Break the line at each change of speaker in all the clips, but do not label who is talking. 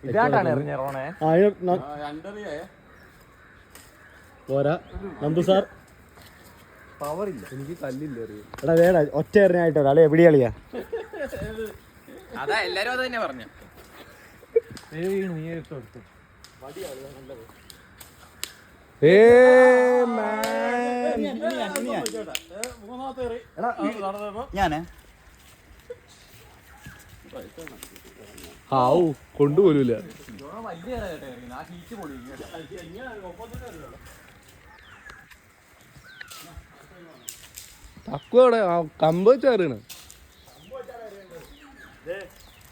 ഇതായിട്ടാണ് എറിഞ്ഞ റോണേ.
പോരാ നന്ദു സാർ.
പവറില്ല, എനിക്ക് കല്ലില്ല.
എടാ വേടാ ഒറ്റ എറിഞ്ഞായിട്ടോ അല്ലെ എവിടെ കളിയാ?
അതാ എല്ലാരും അത് തന്നെ പറഞ്ഞു.
ഞാനേ
ഹാവൂ കൊണ്ടുപോലൂല. തക്കുവടെ കമ്പ് വെച്ചറിയണ്.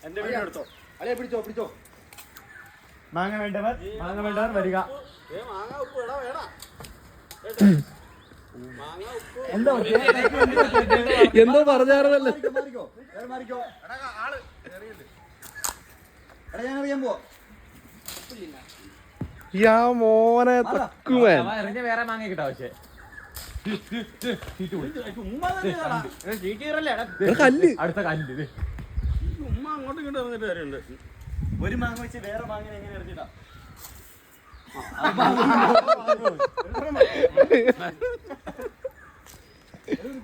എന്റെ വീഡിയോ എടുത്തോ. അല്ലേ പിടിച്ചോ പിടിച്ചോ. മാങ്ങ വേണ്ടവർ മാങ്ങ വേണ്ടവർ വരിക.
എന്തോ പറഞ്ഞായിരുന്നല്ലോ. യാ മോനെ തക്കുമേ
വേറെ മാങ്ങ കിട്ടാ. പക്ഷേ
കല്ല്
അടുത്ത കല്ല്
ഉമ്മ അങ്ങോട്ടും ഇങ്ങോട്ടും ഇറങ്ങിട്ട് കാര്യമുണ്ട്. ഒരു മാങ്ങ വെച്ച് വേറെ മാങ്ങ എങ്ങനെ എറിഞ്ഞിട്ടാ?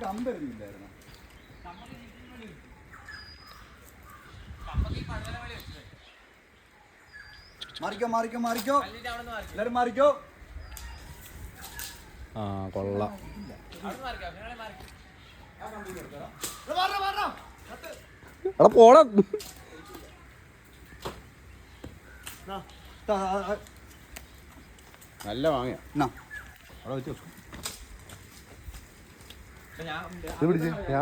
കമ്പെറിഞ്ഞില്ലായിരുന്നു. മാറിക്കോ മാറിക്കോ മാറിക്കോ എല്ലാരും മാറിക്കോ.
ആ കൊള്ളാം. എടാ പോടാ.
നല്ല മാങ്ങ
ഇത് പിടിച്ച് ഞാൻ